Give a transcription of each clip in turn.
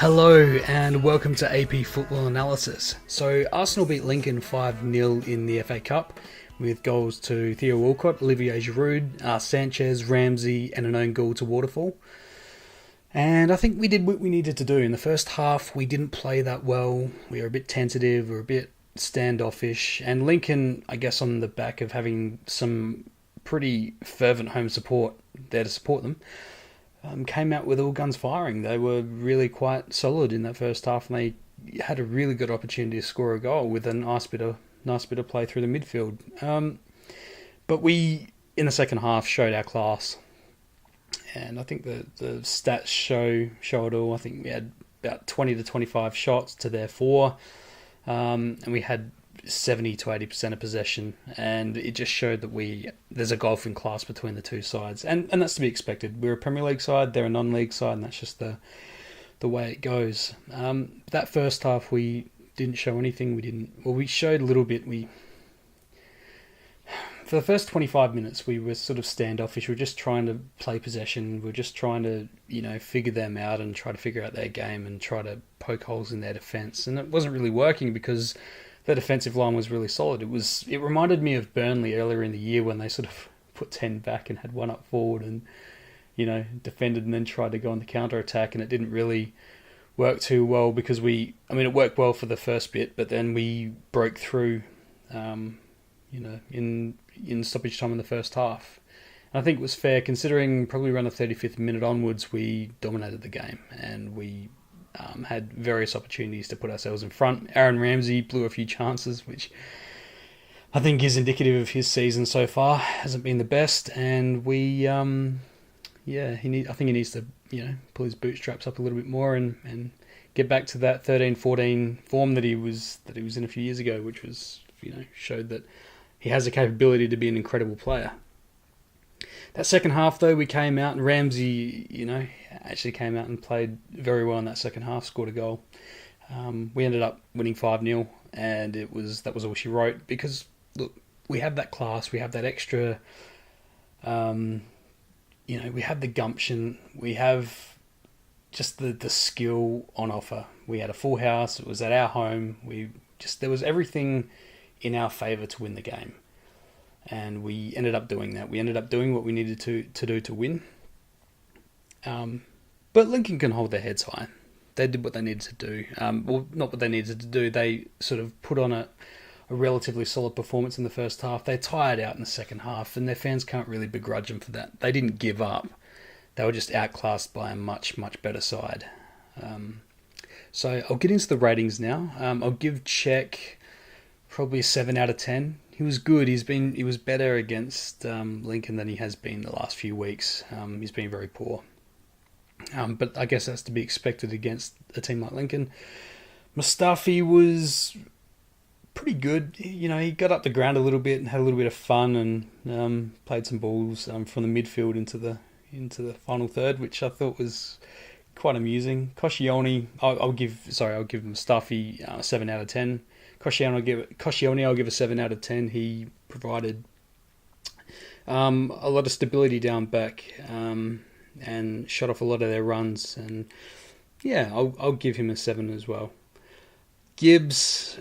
Hello and welcome to AP Football Analysis. So Arsenal beat Lincoln 5-0 in the FA Cup with goals to Theo Walcott, Olivier Giroud, Sanchez, Ramsey and an own goal to Waterfall. And I think we did what we needed to do. In the first half we didn't play that well. We were a bit tentative, we were a bit standoffish, and Lincoln, I guess on the back of having some pretty fervent home support there to support them, came out with all guns firing. They were really quite solid in that first half, and they had a really good opportunity to score a goal with a nice bit of play through the midfield. But we, in the second half, showed our class, and I think the stats show it all. I think we had about 20 to 25 shots to their 4, and we had 70 to 80% of possession, and it just showed that there's a golfing class between the two sides, and that's to be expected. We're a Premier League side, they're a non-league side, and that's just the way it goes. That first half we didn't show anything. We showed a little bit. For the first 25 minutes we were sort of standoffish. We were just trying to play possession. We were just trying to figure them out and try to figure out their game and try to poke holes in their defence, and it wasn't really working because their defensive line was really solid. It reminded me of Burnley earlier in the year when they sort of put 10 back and had one up forward and, defended and then tried to go on the counter-attack, and it didn't really work too well because it worked well for the first bit, but then we broke through, in stoppage time in the first half. And I think it was fair considering probably around the 35th minute onwards we dominated the game and we had various opportunities to put ourselves in front. Aaron Ramsey blew a few chances, which I think is indicative of his season so far. Hasn't been the best, and I think he needs to pull his bootstraps up a little bit more and get back to that 13-14 form that he was in a few years ago, which was showed that he has the capability to be an incredible player. That second half, though, we came out and Ramsey, actually came out and played very well in that second half, scored a goal. We ended up winning 5-0, and that was all she wrote because, look, we have that class, we have that extra, we have the gumption, we have just the skill on offer. We had a full house, it was at our home, there was everything in our favour to win the game. And we ended up doing that. We ended up doing what we needed to do to win. But Lincoln can hold their heads high. They did what they needed to do. Not what they needed to do. They sort of put on a relatively solid performance in the first half. They tired out in the second half, and their fans can't really begrudge them for that. They didn't give up. They were just outclassed by a much, much better side. So I'll get into the ratings now. I'll give Cech probably a 7 out of 10. He was good. He was better against Lincoln than he has been the last few weeks. He's been very poor. But I guess that's to be expected against a team like Lincoln. Mustafi was pretty good. He got up the ground a little bit and had a little bit of fun and played some balls from the midfield into the final third, which I thought was quite amusing. Koscielny, I'll give Mustafi a 7 out of 10. Koscielny, I'll give a 7 out of 10. He provided a lot of stability down back and shut off a lot of their runs. And I'll give him a 7 as well. Gibbs,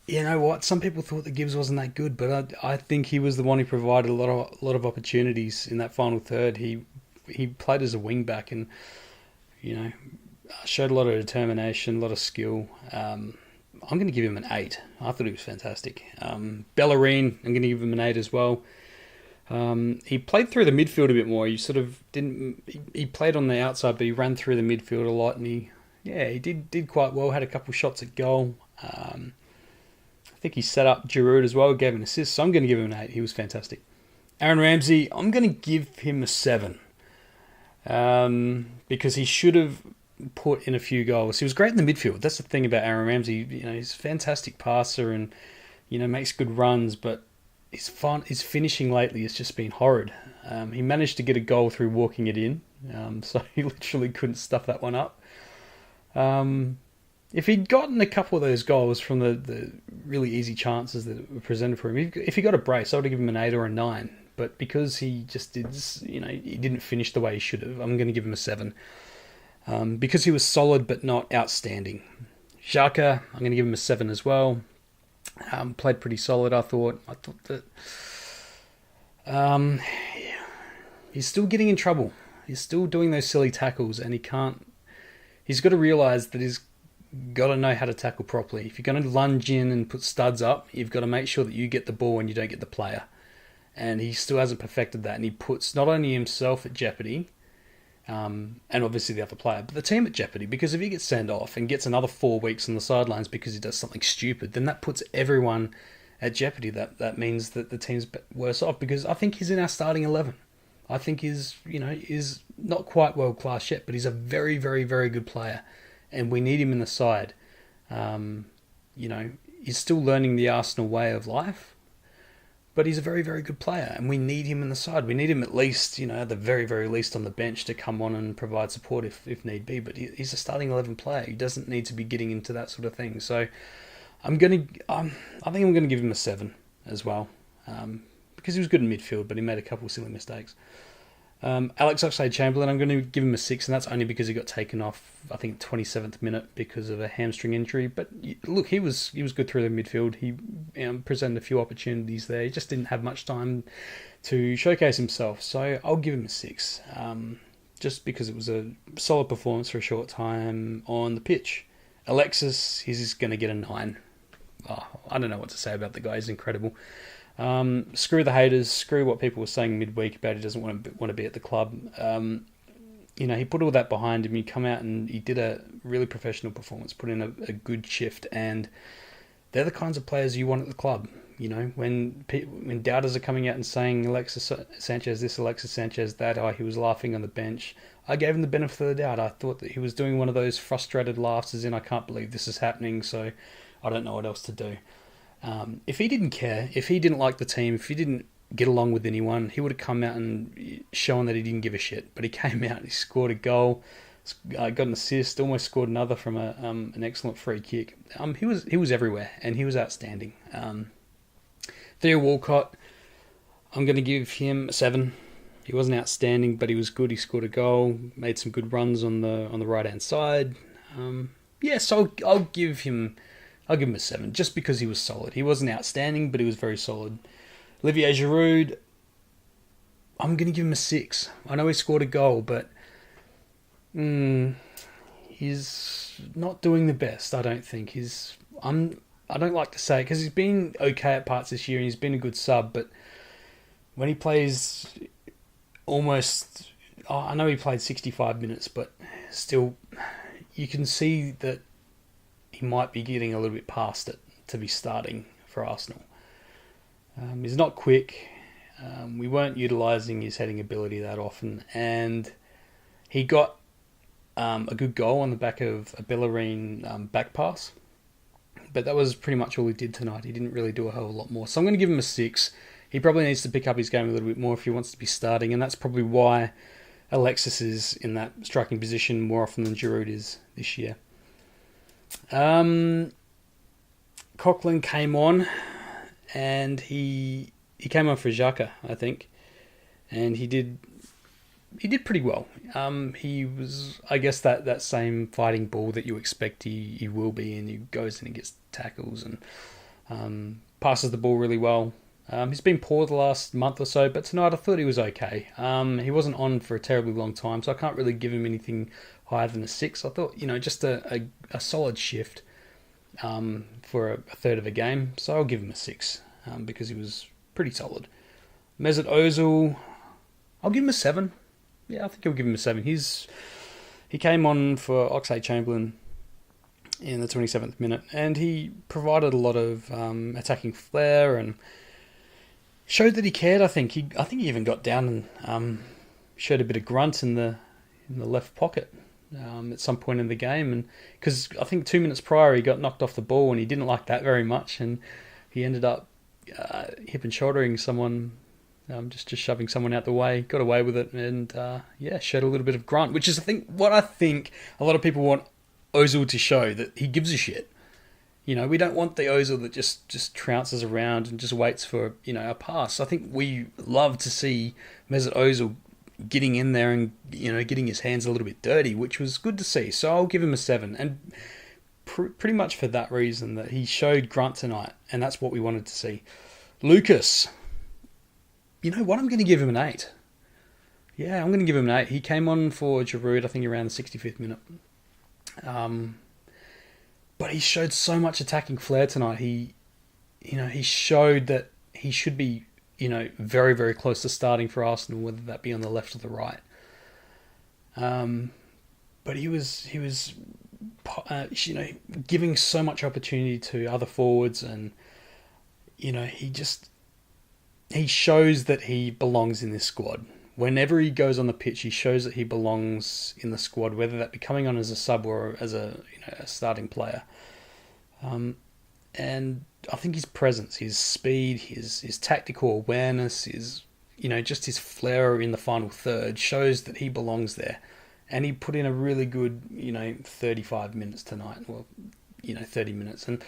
you know what? Some people thought that Gibbs wasn't that good, but I think he was the one who provided a lot of opportunities in that final third. He played as a wing back and showed a lot of determination, a lot of skill. I'm going to give him an 8. I thought he was fantastic. Bellerin, I'm going to give him an 8 as well. He played through the midfield a bit more. He played on the outside, but he ran through the midfield a lot, and he did quite well. Had a couple shots at goal. I think he set up Giroud as well, gave an assist. So I'm going to give him an 8. He was fantastic. Aaron Ramsey, I'm going to give him a 7. Because he should have put in a few goals. He was great in the midfield. That's the thing about Aaron Ramsey. He's a fantastic passer and makes good runs, but his finishing lately has just been horrid. He managed to get a goal through walking it in, so he literally couldn't stuff that one up. If he'd gotten a couple of those goals from the really easy chances that were presented for him, if he got a brace, I would have given him an 8 or a 9. But because he just did, he didn't finish the way he should have, I'm going to give him a 7. because he was solid but not outstanding. Xhaka, I'm going to give him a 7 as well. Played pretty solid, I thought. I thought that he's still getting in trouble. He's still doing those silly tackles, and he can't. He's got to realise that he's got to know how to tackle properly. If you're going to lunge in and put studs up, you've got to make sure that you get the ball and you don't get the player. And he still hasn't perfected that, and he puts not only himself at jeopardy, and obviously the other player, but the team at jeopardy, because if he gets sent off and gets another 4 weeks on the sidelines because he does something stupid, then that puts everyone at jeopardy. That means that the team's worse off, because I think he's in our starting 11. I think he's not quite world class yet, but he's a very, very, very good player, and we need him in the side. He's still learning the Arsenal way of life, but he's a very, very good player, and we need him in the side. We need him at least, at the very, very least on the bench to come on and provide support if need be. But he's a starting 11 player. He doesn't need to be getting into that sort of thing. So I think I'm going to give him a 7 as well, because he was good in midfield, but he made a couple of silly mistakes. Alex Oxlade-Chamberlain, I'm going to give him a 6, and that's only because he got taken off, I think, 27th minute because of a hamstring injury. But look, he was good through the midfield. He presented a few opportunities there. He just didn't have much time to showcase himself. So I'll give him a 6, just because it was a solid performance for a short time on the pitch. Alexis, he's going to get a 9. Oh, I don't know what to say about the guy. He's incredible. Screw the haters. Screw what people were saying midweek about he doesn't want to be at the club. He put all that behind him. He come out and he did a really professional performance, put in a good shift, and they're the kinds of players you want at the club. When doubters are coming out and saying Alexis Sanchez this, Alexis Sanchez that, he was laughing on the bench, I gave him the benefit of the doubt. I thought that he was doing one of those frustrated laughs as in, I can't believe this is happening, so I don't know what else to do. If he didn't care, if he didn't like the team, if he didn't get along with anyone, he would have come out and shown that he didn't give a shit. But he came out, he scored a goal, got an assist, almost scored another from an excellent free kick. He was everywhere, and he was outstanding. Theo Walcott, I'm going to give him a 7. He wasn't outstanding, but he was good. He scored a goal, made some good runs on the right hand side. So I'll give him a 7, just because he was solid. He wasn't outstanding, but he was very solid. Olivier Giroud, I'm going to give him a 6. I know he scored a goal, but he's not doing the best, I don't think. I don't like to say it, because he's been okay at parts this year, and he's been a good sub, but when he plays almost... I know he played 65 minutes, but still, you can see that he might be getting a little bit past it to be starting for Arsenal. He's not quick. We weren't utilising his heading ability that often, and he got a good goal on the back of a Bellerin back pass, but that was pretty much all he did tonight. He didn't really do a hell of a lot more. So I'm going to give him a 6. He probably needs to pick up his game a little bit more if he wants to be starting, and that's probably why Alexis is in that striking position more often than Giroud is this year. Coquelin came on, and he came on for Xhaka, I think, and he did pretty well. He was, I guess, that same fighting ball that you expect he will be, and he goes and he gets tackles and passes the ball really well. He's been poor the last month or so, but tonight I thought he was okay. He wasn't on for a terribly long time, so I can't really give him anything higher than a 6. I thought, just a solid shift for a third of a game, so I'll give him a 6 because he was pretty solid. Mesut Ozil, I'll give him a 7. Yeah, I think I'll give him a 7. He came on for Oxlade-Chamberlain in the 27th minute, and he provided a lot of attacking flair and showed that he cared. I think he even got down and showed a bit of grunt in the left pocket at some point in the game, and because I think 2 minutes prior he got knocked off the ball and he didn't like that very much, and he ended up hip and shouldering someone, just shoving someone out the way, got away with it, and showed a little bit of grunt, which is what I think a lot of people want Ozil to show, that he gives a shit. We don't want the Ozil that just trounces around and just waits for a pass. I think we love to see Mesut Ozil getting in there and, getting his hands a little bit dirty, which was good to see. So I'll give him a 7. And pretty much for that reason, that he showed grunt tonight, and that's what we wanted to see. Lucas, you know what? I'm going to give him an 8. Yeah, I'm going to give him an 8. He came on for Giroud, I think, around the 65th minute. But he showed so much attacking flair tonight. He showed that he should be, very, very close to starting for Arsenal, whether that be on the left or the right. But he was giving so much opportunity to other forwards, and he shows that he belongs in this squad. Whenever he goes on the pitch, he shows that he belongs in the squad, whether that be coming on as a sub or as a starting player. And I think his presence, his speed, his tactical awareness, just his flair in the final third shows that he belongs there. And he put in a really good, 35 minutes tonight. Well, 30 minutes. And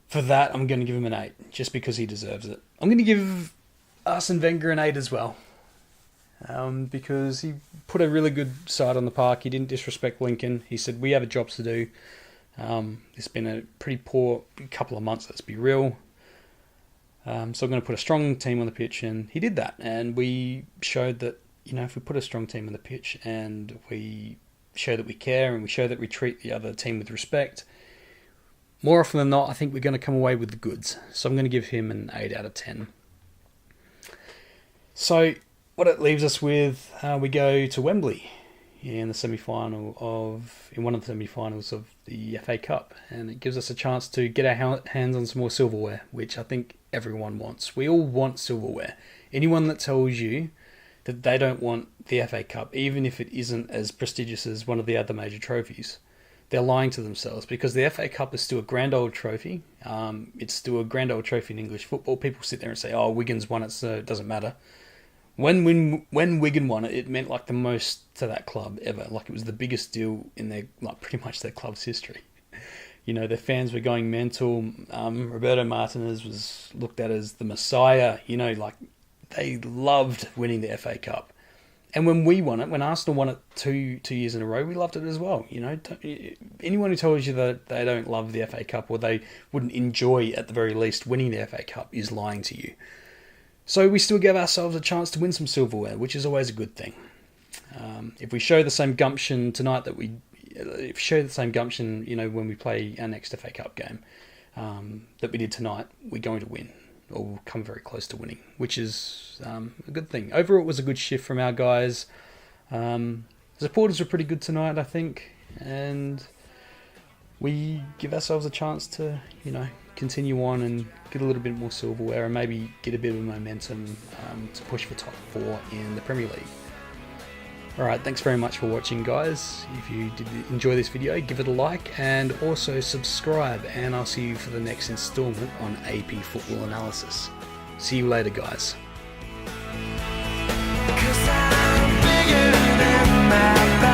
for that, I'm going to give him an 8, just because he deserves it. I'm going to give Arsene Wenger an 8 as well. Because he put a really good side on the park. He didn't disrespect Lincoln. He said, we have a job to do. It's been a pretty poor couple of months, let's be real. So I'm going to put a strong team on the pitch, and he did that. And we showed that, if we put a strong team on the pitch and we show that we care and we show that we treat the other team with respect, more often than not, I think we're going to come away with the goods. So I'm going to give him an 8 out of 10. So what it leaves us with, we go to Wembley in one of the semi-finals of the FA Cup, and it gives us a chance to get our hands on some more silverware, which I think everyone wants. We all want silverware. Anyone that tells you that they don't want the FA Cup, even if it isn't as prestigious as one of the other major trophies, they're lying to themselves, because the FA Cup is still a grand old trophy. It's still a grand old trophy in English football. People sit there and say, oh, Wigan's won it, so it doesn't matter. When Wigan won it, it meant like the most to that club ever. Like, it was the biggest deal in pretty much their club's history. Their fans were going mental. Roberto Martinez was looked at as the Messiah. They loved winning the FA Cup. And when we won it, when Arsenal won it two years in a row, we loved it as well. Anyone who tells you that they don't love the FA Cup, or they wouldn't enjoy, at the very least, winning the FA Cup, is lying to you. So we still give ourselves a chance to win some silverware, which is always a good thing. If we show the same gumption tonight when we play our next FA Cup game that we did tonight, we're going to win, or we'll come very close to winning, which is a good thing. Overall, it was a good shift from our guys. The supporters were pretty good tonight, I think, and we give ourselves a chance to, continue on and get a little bit more silverware and maybe get a bit of momentum to push for top 4 in the Premier League. Alright, thanks very much for watching, guys. If you did enjoy this video, give it a like and also subscribe, and I'll see you for the next installment on AP Football Analysis. See you later, guys. 'Cause I'm bigger than my